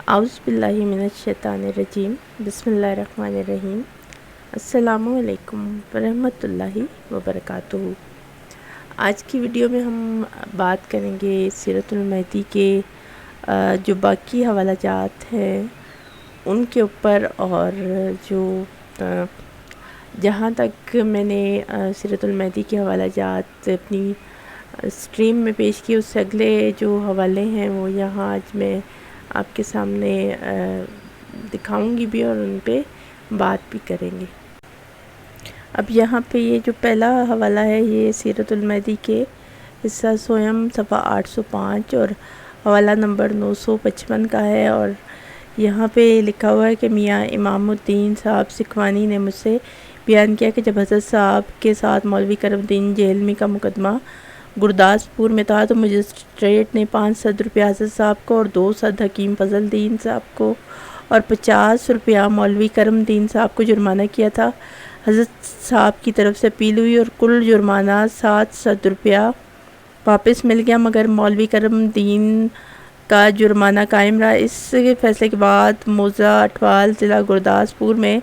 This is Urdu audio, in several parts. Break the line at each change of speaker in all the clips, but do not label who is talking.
اعوذ باللہ من الشیطان الرجیم بسم اللہ الرحمن الرحیم السلام علیکم ورحمۃ اللہ وبرکاتہ۔ آج کی ویڈیو میں ہم بات کریں گے سیرت المہدی کے جو باقی حوالہ جات ہیں ان کے اوپر، اور جو جہاں تک میں نے سیرت المہدی کے حوالہ جات اپنی اسٹریم میں پیش کی، اس سے اگلے جو حوالے ہیں وہ یہاں آج میں آپ کے سامنے دکھاؤں گی بھی اور ان پہ بات بھی کریں گے۔ اب یہاں پہ یہ جو پہلا حوالہ ہے یہ سیرت المہدی کے حصہ سویم صفحہ 805 اور حوالہ نمبر 955 کا ہے، اور یہاں پہ لکھا ہوا ہے کہ میاں امام الدین صاحب سکھوانی نے مجھ سے بیان کیا کہ جب حضرت صاحب کے ساتھ مولوی کرم الدین جہلمی کا مقدمہ گرداسپور میں تھا تو مجسٹریٹ نے 500 روپیہ حضرت صاحب کو اور 200 حکیم فضل الدین صاحب کو اور 50 روپیہ مولوی کرم الدین صاحب کو جرمانہ کیا تھا۔ حضرت صاحب کی طرف سے اپیل ہوئی اور کل جرمانہ 700 روپیہ واپس مل گیا، مگر مولوی کرم الدین کا جرمانہ قائم رہا۔ اس فیصلے کے بعد موضع اٹھوال ضلع گرداسپور میں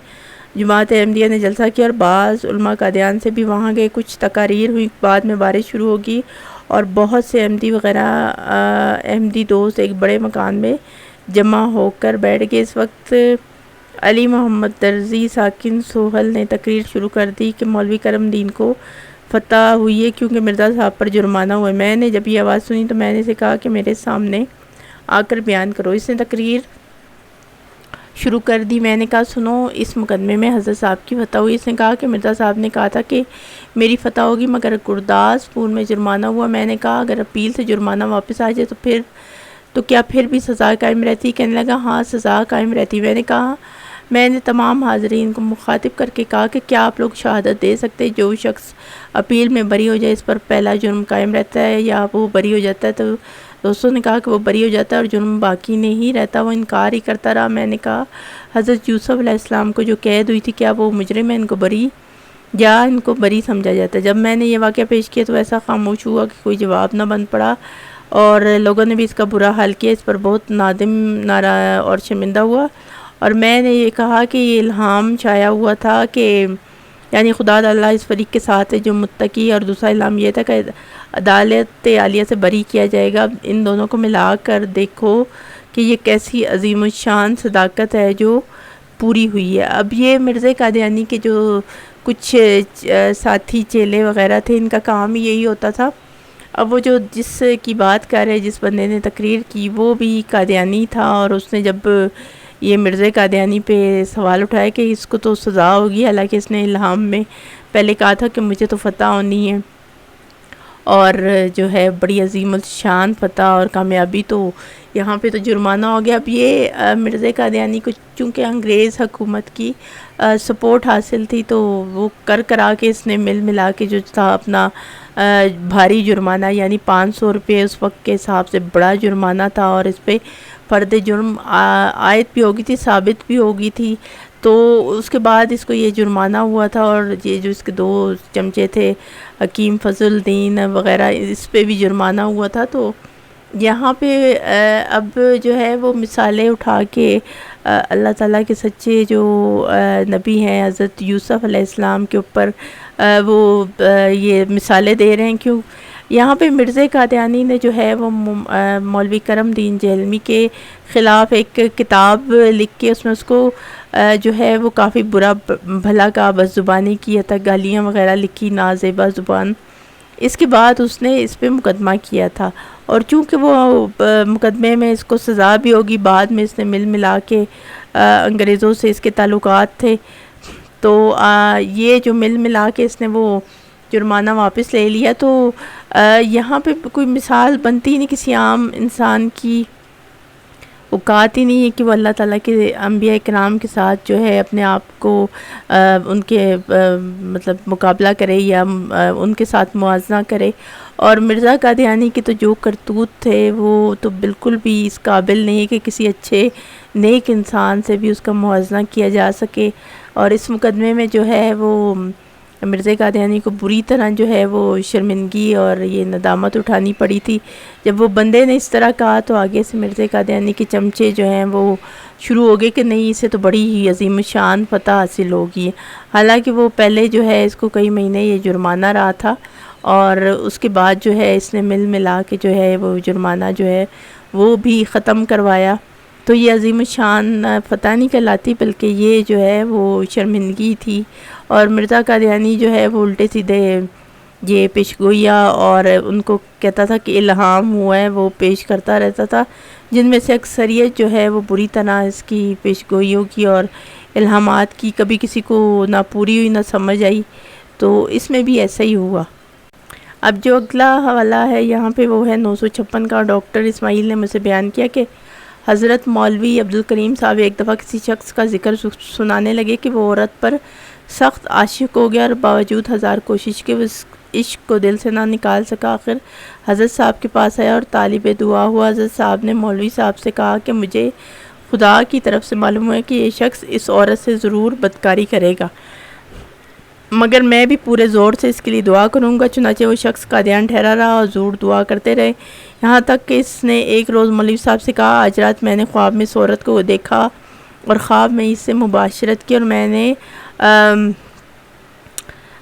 جماعت احمدیہ نے جلسہ کیا اور بعض علماء قادیان سے بھی وہاں گئے۔ کچھ تقاریر ہوئی، بعد میں بارش شروع ہوگی اور بہت سے احمدی وغیرہ احمدی دوست ایک بڑے مکان میں جمع ہو کر بیٹھ گئے۔ اس وقت علی محمد درزی ساکن سوہل نے تقریر شروع کر دی کہ مولوی کرم الدین کو فتح ہوئی ہے کیونکہ مرزا صاحب پر جرمانہ ہوا ہے۔ میں نے جب یہ آواز سنی تو میں نے اسے کہا کہ میرے سامنے آ کر بیان کرو۔ اس نے تقریر شروع کر دی۔ میں نے کہا سنو، اس مقدمے میں حضرت صاحب کی فتح ہوئی۔ اس نے کہا کہ مرزا صاحب نے کہا تھا کہ میری فتح ہوگی مگر گرداسپور میں جرمانہ ہوا۔ میں نے کہا اگر اپیل سے جرمانہ واپس آ جائے تو کیا پھر بھی سزا قائم رہتی؟ کہنے لگا ہاں سزا قائم رہتی۔ میں نے تمام حاضرین کو مخاطب کر کے کہا کہ کیا آپ لوگ شہادت دے سکتے جو شخص اپیل میں بری ہو جائے اس پر پہلا جرم قائم رہتا ہے یا وہ بری ہو جاتا ہے؟ تو دوستوں نے کہا کہ وہ بری ہو جاتا ہے اور جرم باقی نہیں رہتا۔ وہ انکار ہی کرتا رہا۔ میں نے کہا حضرت یوسف علیہ السلام کو جو قید ہوئی تھی کیا وہ مجرم ہے، ان کو بری سمجھا جاتا ہے؟ جب میں نے یہ واقعہ پیش کیا تو ایسا خاموش ہوا کہ کوئی جواب نہ بن پڑا اور لوگوں نے بھی اس کا برا حال کیا۔ اس پر بہت نادم اور شرمندہ ہوا اور میں نے یہ کہا کہ یہ الہام چھایا ہوا تھا کہ یعنی خدا تعالیٰ اس فریق کے ساتھ ہے جو متقی، اور دوسرا الہام یہ تھا کہ عدالت عالیہ سے بری کیا جائے گا۔ ان دونوں کو ملا کر دیکھو کہ یہ کیسی عظیم الشان صداقت ہے جو پوری ہوئی ہے۔ اب یہ مرزا قادیانی کے جو کچھ ساتھی چیلے وغیرہ تھے ان کا کام یہی ہوتا تھا۔ اب وہ جو جس کی بات کر رہے، جس بندے نے تقریر کی وہ بھی قادیانی تھا، اور اس نے جب یہ مرزا قادیانی پہ سوال اٹھایا کہ اس کو تو سزا ہوگی، حالانکہ اس نے الہام میں پہلے کہا تھا کہ مجھے تو فتح ہونی ہے اور جو ہے بڑی عظیم الشان فتح اور کامیابی، تو یہاں پہ تو جرمانہ ہو گیا۔ اب یہ مرزا قادیانی کو چونکہ انگریز حکومت کی سپورٹ حاصل تھی تو وہ کرا کے اس نے ملا کے جو تھا اپنا بھاری جرمانہ یعنی 500 روپے اس وقت کے حساب سے بڑا جرمانہ تھا، اور اس پہ فرد جرم عائد بھی ہوگی تھی، ثابت بھی ہوگی تھی۔ تو اس کے بعد اس کو یہ جرمانہ ہوا تھا، اور یہ جو اس کے 2 چمچے تھے حکیم فضل الدین وغیرہ اس پہ بھی جرمانہ ہوا تھا۔ تو یہاں پہ اب جو ہے وہ مثالیں اٹھا کے اللہ تعالیٰ کے سچے جو نبی ہیں حضرت یوسف علیہ السلام کے اوپر وہ یہ مثالیں دے رہے ہیں۔ کیوں یہاں پہ مرزا قادیانی نے جو ہے وہ مولوی کرم الدین جہلمی کے خلاف ایک کتاب لکھ کے اس میں اس کو جو ہے وہ کافی برا بھلا کا بد زبانی کی تھا، گالیاں وغیرہ لکھی، نازیبا زبان۔ اس کے بعد اس نے اس پہ مقدمہ کیا تھا، اور چونکہ وہ مقدمے میں اس کو سزا بھی ہوگی، بعد میں اس نے ملا کے انگریزوں سے اس کے تعلقات تھے، تو یہ جو ملا کے اس نے وہ جرمانہ واپس لے لیا۔ تو یہاں پہ کوئی مثال بنتی نہیں کسی عام انسان کی، اوقات ہی نہیں ہے کہ وہ اللہ تعالیٰ کے انبیاء کرام کے ساتھ جو ہے اپنے آپ کو ان کے مطلب مقابلہ کرے یا ان کے ساتھ موازنہ کرے۔ اور مرزا قادیانی کے تو جو کرتوت تھے وہ تو بالکل بھی اس قابل نہیں ہے کہ کسی اچھے نیک انسان سے بھی اس کا موازنہ کیا جا سکے۔ اور اس مقدمے میں جو ہے وہ مرزا قادیانی کو بری طرح جو ہے وہ شرمندگی اور یہ ندامت اٹھانی پڑی تھی۔ جب وہ بندے نے اس طرح کہا تو آگے سے مرزا قادیانی کے چمچے جو ہیں وہ شروع ہو گئے کہ نہیں، اسے تو بڑی ہی عظیم الشان فتح حاصل ہوگی۔ حالانکہ وہ پہلے جو ہے اس کو کئی مہینے یہ جرمانہ رہا تھا، اور اس کے بعد جو ہے اس نے ملا کے جو ہے وہ جرمانہ جو ہے وہ بھی ختم کروایا۔ تو یہ عظیم الشان فتح نہیں کہلاتی، بلکہ یہ جو ہے وہ شرمندگی تھی۔ اور مرزا قادیانی جو ہے وہ الٹے سیدھے یہ پیشگوئیاں اور ان کو کہتا تھا کہ الہام ہوا ہے وہ پیش کرتا رہتا تھا، جن میں سے اکثریت جو ہے وہ بری طرح اس کی پیشگوئیوں کی اور الہامات کی کبھی کسی کو نہ پوری ہوئی نہ سمجھ آئی۔ تو اس میں بھی ایسا ہی ہوا۔ اب جو اگلا حوالہ ہے یہاں پہ وہ ہے 956 کا۔ ڈاکٹر اسماعیل نے مجھ سے بیان کیا کہ حضرت مولوی عبدالکریم صاحب ایک دفعہ کسی شخص کا ذکر سنانے لگے کہ وہ عورت پر سخت عاشق ہو گیا اور باوجود ہزار کوشش کے وہ اس عشق کو دل سے نہ نکال سکا۔ آخر حضرت صاحب کے پاس آیا اور طالب دعا ہوا۔ حضرت صاحب نے مولوی صاحب سے کہا کہ مجھے خدا کی طرف سے معلوم ہے کہ یہ شخص اس عورت سے ضرور بدکاری کرے گا، مگر میں بھی پورے زور سے اس کے لیے دعا کروں گا۔ چنانچہ وہ شخص قادیان ٹھہرا رہا اور زور دعا کرتے رہے، یہاں تک کہ اس نے ایک روز مولوی صاحب سے کہا، آج رات میں نے خواب میں اس عورت کو دیکھا اور خواب میں اس سے مباشرت کی، اور میں نے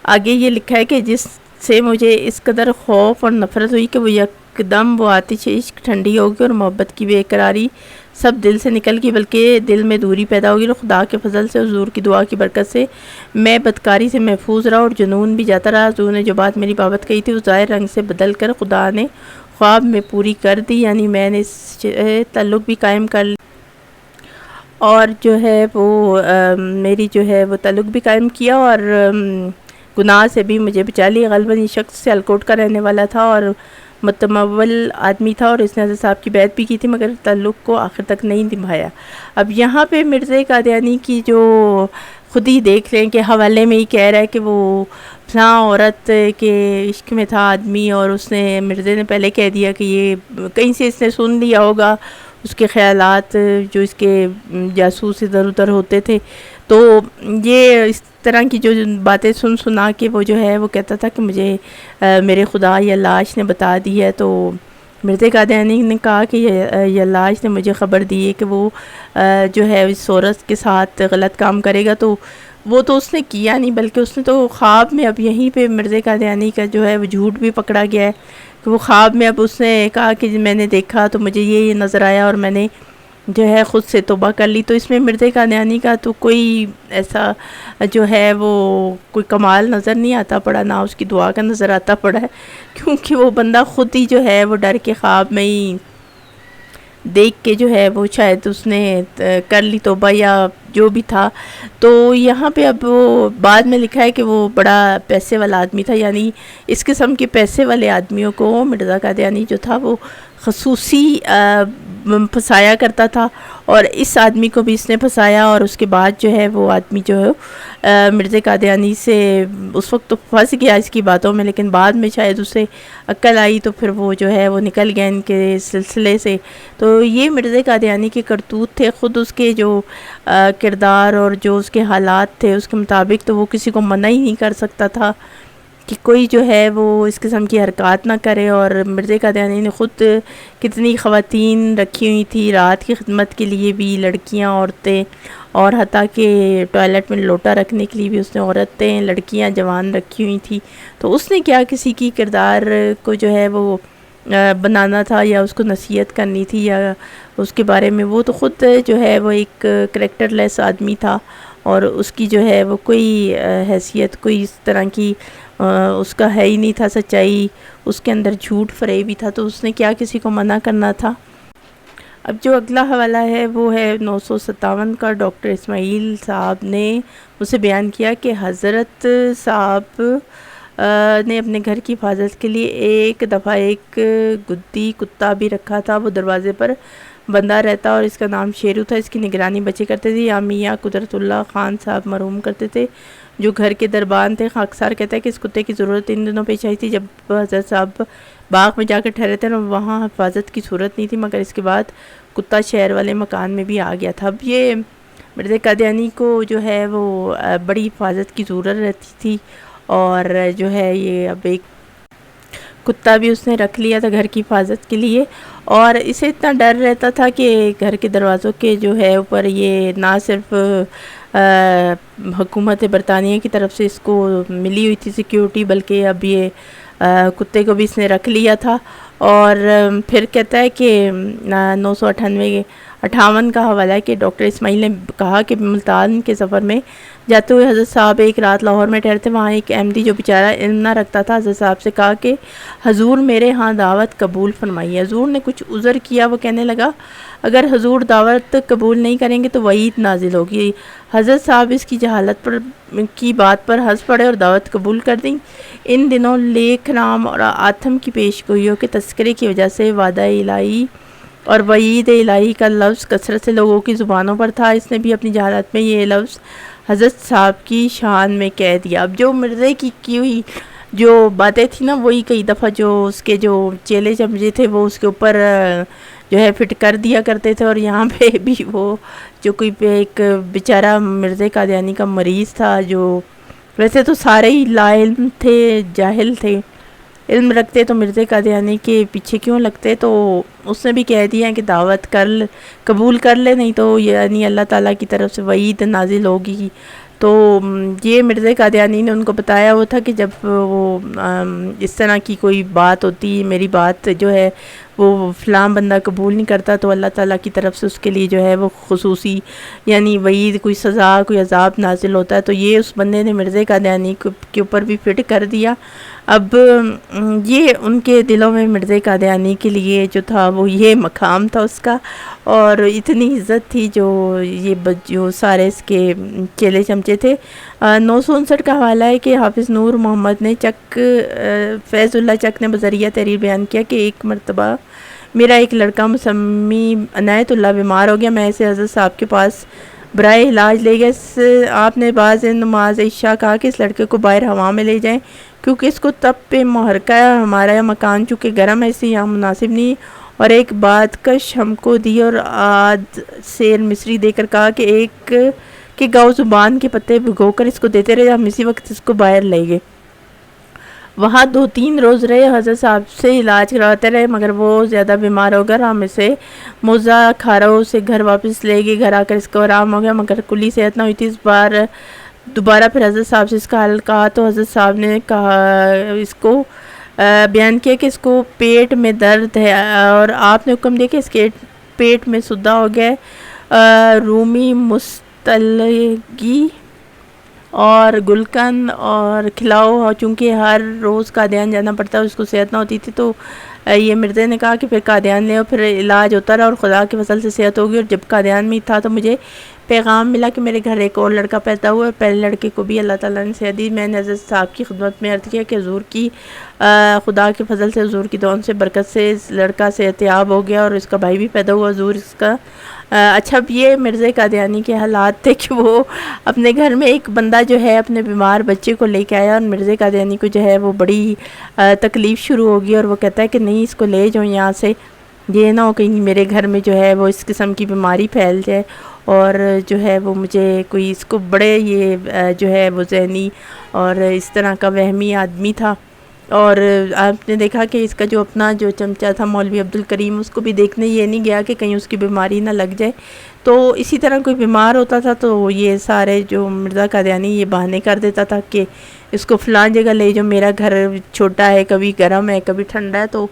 آگے یہ لکھا ہے کہ جس سے مجھے اس قدر خوف اور نفرت ہوئی کہ وہ یکدم وہ آتش عشق ٹھنڈی ہوگی اور محبت کی بے قراری سب دل سے نکل گئی، بلکہ دل میں دوری پیدا ہوگی، اور خدا کے فضل سے حضور کی دعا کی برکت سے میں بدکاری سے محفوظ رہا اور جنون بھی جاتا رہا۔ حضور نے جو بات میری بابت کہی تھی وہ ظاہر رنگ سے بدل کر خدا نے خواب میں پوری کر دی، یعنی میں نے اس سے تعلق بھی قائم کر لیا اور جو ہے وہ میری جو ہے وہ تعلق بھی قائم کیا اور گناہ سے بھی مجھے بچا لیا۔ غالباً یہ شخص سیالکوٹ کا رہنے والا تھا اور متمول آدمی تھا، اور اس نے حضرت صاحب کی بیعت بھی کی تھی، مگر تعلق کو آخر تک نہیں نبھایا۔ اب یہاں پہ مرزا قادیانی کی جو خود ہی دیکھ لیں کہ حوالے میں ہی کہہ رہا ہے کہ وہ فلاں عورت کے عشق میں تھا آدمی، اور اس نے مرزا نے پہلے کہہ دیا کہ یہ کہیں سے اس نے سن لیا ہوگا اس کے خیالات جو اس کے جاسوس ادھر ادھر ہوتے تھے، تو یہ اس طرح کی جو باتیں سنا کے وہ جو ہے وہ کہتا تھا کہ مجھے میرے خدا یا لاش نے بتا دی ہے۔ تو مرزا قادیانی نے کہا کہ یہ لاش نے مجھے خبر دی ہے کہ وہ جو ہے اس عورت کے ساتھ غلط کام کرے گا، تو وہ تو اس نے کیا نہیں، بلکہ اس نے تو خواب میں، اب یہیں پہ مرزا قادیانی کا جو ہے وہ جھوٹ بھی پکڑا گیا ہے کہ وہ خواب میں اب اس نے کہا کہ میں نے دیکھا تو مجھے یہ نظر آیا اور میں نے جو ہے خود سے توبہ کر لی۔ تو اس میں مرزا قادیانی کا تو کوئی ایسا جو ہے وہ کوئی کمال نظر نہیں آتا پڑا، نہ اس کی دعا کا نظر آتا پڑا ہے، کیونکہ وہ بندہ خود ہی جو ہے وہ ڈر کے خواب میں ہی دیکھ کے جو ہے وہ شاید اس نے کر لی توبہ یا جو بھی تھا۔ تو یہاں پہ اب وہ بعد میں لکھا ہے کہ وہ بڑا پیسے والا آدمی تھا، یعنی اس قسم کے پیسے والے آدمیوں کو مرزا قادیانی جو تھا وہ خصوصی پھنسایا کرتا تھا، اور اس آدمی کو بھی اس نے پھنسایا، اور اس کے بعد جو ہے وہ آدمی جو ہے مرزا قادیانی سے اس وقت تو پھنس گیا اس کی باتوں میں، لیکن بعد میں شاید اسے عقل آئی تو پھر وہ جو ہے وہ نکل گیا ان کے سلسلے سے۔ تو یہ مرزا قادیانی کے کرتوت تھے، خود اس کے جو کردار اور جو اس کے حالات تھے اس کے مطابق تو وہ کسی کو منع ہی نہیں کر سکتا تھا کہ کوئی جو ہے وہ اس قسم کی حرکات نہ کرے۔ اور مرزا قادیانی نے خود کتنی خواتین رکھی ہوئی تھی رات کی خدمت کے لیے بھی، لڑکیاں، عورتیں، اور حتیٰ کہ ٹوائلٹ میں لوٹا رکھنے کے لیے بھی اس نے عورتیں، لڑکیاں، جوان رکھی ہوئی تھی۔ تو اس نے کیا کسی کی کردار کو جو ہے وہ بنانا تھا یا اس کو نصیحت کرنی تھی یا اس کے بارے میں، وہ تو خود جو ہے وہ ایک کریکٹر لیس آدمی تھا، اور اس کی جو ہے وہ کوئی حیثیت، کوئی اس طرح کی اس کا ہے ہی نہیں تھا سچائی، اس کے اندر جھوٹ فریب ہی تھا، تو اس نے کیا کسی کو منع کرنا تھا۔ اب جو اگلا حوالہ ہے وہ ہے 957 کا۔ ڈاکٹر اسماعیل صاحب نے مجھ سے بیان کیا کہ حضرت صاحب نے اپنے گھر کی حفاظت کے لیے ایک دفعہ ایک گدی کتا بھی رکھا تھا، وہ دروازے پر بندہ رہتا اور اس کا نام شیرو تھا، اس کی نگرانی بچے کرتے تھے، یا میاں قدرت اللہ خان صاحب مرحوم کرتے تھے جو گھر کے دربان تھے۔ خاکسار کہتا ہے کہ اس کتے کی ضرورت ان دنوں پیش آئی تھی جب حضرت صاحب باغ میں جا کر ٹھہرے تھے، وہاں حفاظت کی صورت نہیں تھی، مگر اس کے بعد کتا شہر والے مکان میں بھی آ گیا تھا۔ اب یہ مرزا قادیانی کو جو ہے وہ بڑی حفاظت کی ضرورت رہتی تھی، اور جو ہے یہ اب ایک کتا بھی اس نے رکھ لیا تھا گھر کی حفاظت کے لیے، اور اسے اتنا ڈر رہتا تھا کہ گھر کے دروازوں کے جو ہے اوپر یہ نہ صرف حکومت برطانیہ کی طرف سے اس کو ملی ہوئی تھی سیکیورٹی، بلکہ اب یہ کتے کو بھی اس نے رکھ لیا تھا۔ اور پھر کہتا ہے کہ 958 کا حوالہ ہے کہ ڈاکٹر اسماعیل نے کہا کہ ملتان کے سفر میں جاتے ہوئے حضرت صاحب ایک رات لاہور میں ٹھہرتے، وہاں ایک احمدی جو بیچارہ علم نہ رکھتا تھا حضرت صاحب سے کہا کہ حضور میرے ہاں دعوت قبول فرمائیے۔ حضور نے کچھ عذر کیا، وہ کہنے لگا اگر حضور دعوت قبول نہیں کریں گے تو وعید نازل ہوگی۔ حضرت صاحب اس کی جہالت پر کی بات پر ہنس پڑے اور دعوت قبول کر دیں۔ ان دنوں لیکھ رام اور آتم کی پیش گوئیوں کے تذکرے کی وجہ سے وعدہ الہی اور وعید الہی کا لفظ کثرت سے لوگوں کی زبانوں پر تھا۔ اس نے بھی اپنی جہالت میں یہ لفظ حضرت صاحب کی شان میں کہہ دیا۔ اب جو مرزے کی ہوئی جو باتیں تھیں نا، وہی کئی دفعہ جو اس کے جو چیلے چمچے تھے وہ اس کے اوپر جو ہے فٹ کر دیا کرتے تھے، اور یہاں پہ بھی وہ جو کوئی ایک بیچارہ مرزا قادیانی کا مریض تھا، جو ویسے تو سارے ہی لا علم تھے، جاہل تھے، علم رکھتے تو مرزا قادیانی کے پیچھے کیوں لگتے، تو اس نے بھی کہہ دیا کہ دعوت قبول کر لے، نہیں تو یعنی اللہ تعالیٰ کی طرف سے وعید نازل ہوگی۔ تو یہ مرزا قادیانی نے ان کو بتایا ہوا تھا کہ جب وہ اس طرح کی کوئی بات ہوتی، میری بات جو ہے وہ فلاں بندہ قبول نہیں کرتا تو اللہ تعالیٰ کی طرف سے اس کے لیے جو ہے وہ خصوصی یعنی وعید، کوئی سزا، کوئی عذاب نازل ہوتا ہے۔ تو یہ اس بندے نے مرزا قادیانی کے اوپر بھی فٹ کر دیا۔ اب یہ ان کے دلوں میں مرزا قادیانی کے لیے جو تھا وہ یہ مقام تھا اس کا، اور اتنی عزت تھی جو سارے اس کے چیلے چمچے تھے۔ 959 کا حوالہ ہے کہ حافظ نور محمد نے فیض اللہ چک نے بذریعہ تحریر بیان کیا کہ ایک مرتبہ میرا ایک لڑکا مسمی عنایت اللہ بیمار ہو گیا، میں اسے حضرت صاحب کے پاس برائے علاج لے گیا۔ آپ نے بعض نماز عشاء کہا کہ اس لڑکے کو باہر ہوا میں لے جائیں کیونکہ اس کو تب پہ محرکہ ہے، ہمارا مکان چونکہ گرم ہے اس سے یہاں مناسب نہیں، اور ایک بات کش ہم کو دی اور آدھ سیر مصری دے کر کہا کہ گاؤ زبان کے پتے بھگو کر اس کو دیتے رہے، ہم اسی وقت اس کو باہر لے گئے۔ وہاں 2-3 روز رہے، حضرت صاحب سے علاج کرواتے رہے، مگر وہ زیادہ بیمار ہو گیا، ہم اسے موزہ کھارو سے گھر واپس لے گئے۔ گھر آ کر اس کو آرام ہو گیا مگر کلی صحت نہ ہوئی تھی۔ اس بار دوبارہ پھر حضرت صاحب سے اس کا حال کہا تو حضرت صاحب نے کہا اس کو بیان کیا کہ اس کو پیٹ میں درد ہے، اور آپ نے حکم دیا کہ اس کے پیٹ میں سدہ ہو گیا ہے۔ رومی مستلگی اور گلکن اور کھلاؤ، چونکہ ہر روز قادیان جانا پڑتا ہے، اس کو صحت نہ ہوتی تھی، تو یہ مرزا نے کہا کہ پھر قادیان لے، اور پھر علاج ہوتا رہا اور خدا کے فضل سے صحت ہوگی۔ اور جب قادیان میں تھا تو مجھے پیغام ملا کہ میرے گھر ایک اور لڑکا پیدا ہوا، اور پہلے لڑکے کو بھی اللہ تعالیٰ نے صحت دی۔ میں نے حضرت صاحب کی خدمت میں عرض کیا کہ حضور کی خدا کے فضل سے، حضور کی دعاؤں سے، برکت سے اس لڑکا صحت یاب ہو گیا اور اس کا بھائی بھی پیدا ہوا، حضور اس کا اچھا۔ اب یہ مرزا قادیانی کے حالات تھے کہ وہ اپنے گھر میں ایک بندہ جو ہے اپنے بیمار بچے کو لے کے آیا، اور مرزا قادیانی کو جو ہے وہ بڑی تکلیف شروع ہوگی، اور وہ کہتا ہے کہ نہیں اس کو لے جاؤ یہاں سے، یہ نہ ہو کہیں میرے گھر میں جو ہے وہ اس قسم کی بیماری پھیل جائے، اور جو ہے وہ مجھے کوئی اس کو بڑے یہ جو ہے وہ ذہنی اور اس طرح کا وہمی آدمی تھا۔ اور آپ نے دیکھا کہ اس کا جو اپنا جو چمچہ تھا مولوی عبدالکریم، اس کو بھی دیکھنے یہ نہیں گیا کہ کہیں اس کی بیماری نہ لگ جائے۔ تو اسی طرح کوئی بیمار ہوتا تھا تو یہ سارے جو مرزا قادیانی یہ بہانے کر دیتا تھا کہ اس کو فلاں جگہ لے جو میرا گھر چھوٹا ہے، کبھی گرم ہے کبھی ٹھنڈا ہے، تو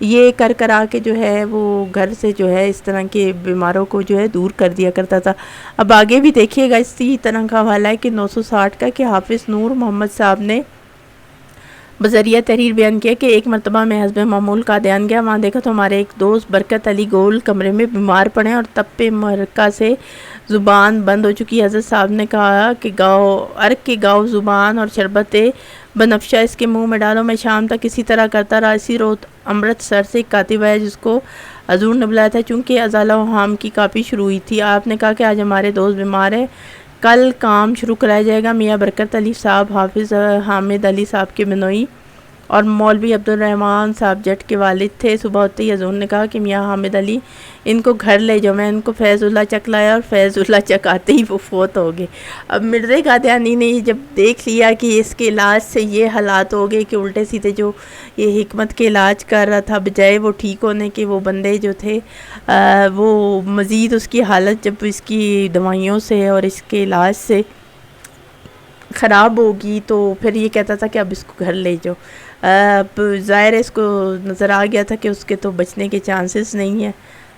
یہ کر آ کے جو ہے وہ گھر سے جو ہے اس طرح کے بیماروں کو جو ہے دور کر دیا کرتا تھا۔ اب آگے بھی دیکھیے گا اسی طرح کا حوالہ ہے کہ 960 کا کہ حافظ نور محمد صاحب نے بذریعہ تحریر بیان کیا کہ ایک مرتبہ میں حسب معمول قادیان گیا، وہاں دیکھا تو ہمارے ایک دوست برکت علی گول کمرے میں بیمار پڑے اور تب پہ مرکہ سے زبان بند ہو چکی۔ حضرت صاحب نے کہا کہ عرق کی گاؤ زبان اور شربت بنفشہ اس کے منہ میں ڈالو۔ میں شام تک اسی طرح کرتا رہا۔ اسی روز امرتسر سے ایک کاتب آیا جس کو حضور نے بلایا تھا، چونکہ ازالہ و حام کی کاپی شروع ہوئی تھی۔ آپ نے کہا کہ آج ہمارے دوست بیمار ہے، کل کام شروع کرایا جائے گا۔ میاں برکت علی صاحب حافظ حامد علی صاحب کے بنوئی اور مولوی عبدالرحمن صاحب جٹ کے والد تھے۔ صبح ہوتے ہی حضور نے کہا کہ میاں حامد علی ان کو گھر لے جاؤ۔ میں ان کو فیض اللہ چک لایا اور فیض اللہ چک آتے ہی وہ فوت ہو گئے۔ اب مرزا قادیانی نے جب دیکھ لیا کہ اس کے علاج سے یہ حالات ہو گئے کہ الٹے سیدھے جو یہ حکمت کے علاج کر رہا تھا، بجائے وہ ٹھیک ہونے کے، وہ بندے جو تھے وہ مزید اس کی حالت جب اس کی دوائیوں سے اور اس کے علاج سے خراب ہوگی تو پھر یہ کہتا تھا کہ اب اس کو گھر لے جاؤ۔ اب ظاہر اس کو نظر آ گیا تھا کہ اس کے تو بچنے کے چانسز نہیں ہیں،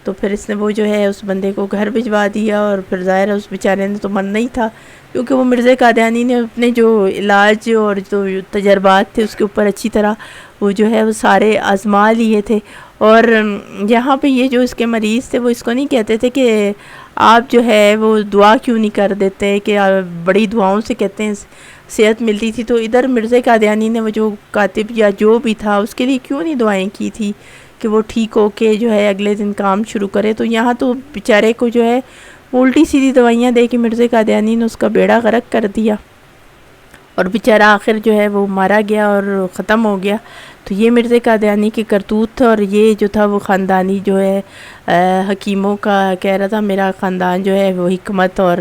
تو پھر اس نے وہ جو ہے اس بندے کو گھر بھجوا دیا، اور پھر ظاہر اس بیچارے نے تو مرنا ہی تھا، کیونکہ وہ مرزا قادیانی نے اپنے جو علاج اور جو تجربات تھے اس کے اوپر اچھی طرح وہ جو ہے وہ سارے آزما لیے تھے۔ اور یہاں پہ یہ جو اس کے مریض تھے وہ اس کو نہیں کہتے تھے کہ آپ جو ہے وہ دعا کیوں نہیں کر دیتے، کہ بڑی دعاؤں سے کہتے ہیں صحت ملتی تھی، تو ادھر مرزا قادیانی نے وہ جو کاتب یا جو بھی تھا اس کے لیے کیوں نہیں دعائیں کی تھی کہ وہ ٹھیک ہو کے جو ہے اگلے دن کام شروع کرے۔ تو یہاں تو بیچارے کو جو ہے الٹی سیدھی دوائیاں دے کے مرزا قادیانی نے اس کا بیڑا غرق کر دیا، اور بیچارہ آخر جو ہے وہ مارا گیا اور ختم ہو گیا۔ تو یہ مرزا قادیانی کی کرتوت تھا، اور یہ جو تھا وہ خاندانی جو ہے حکیموں کا کہہ رہا تھا میرا خاندان جو ہے وہ حکمت اور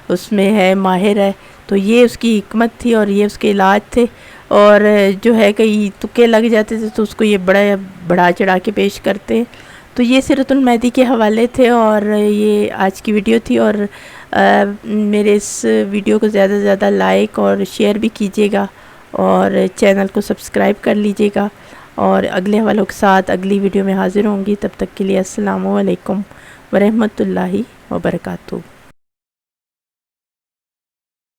اس میں ہے ماہر ہے، تو یہ اس کی حکمت تھی اور یہ اس کے علاج تھے۔ اور جو ہے کئی تکے لگ جاتے تھے تو اس کو یہ بڑا چڑھا کے پیش کرتے ہیں۔ تو یہ سیرت المہدی کے حوالے تھے، اور یہ آج کی ویڈیو تھی، اور میرے اس ویڈیو کو زیادہ سے زیادہ لائک اور شیئر بھی کیجیے گا، اور چینل کو سبسکرائب کر لیجیے گا، اور اگلے حوالوں کے ساتھ اگلی ویڈیو میں حاضر ہوں گی۔ تب تک کے لیے السلام علیکم ورحمۃ اللہ وبرکاتہ۔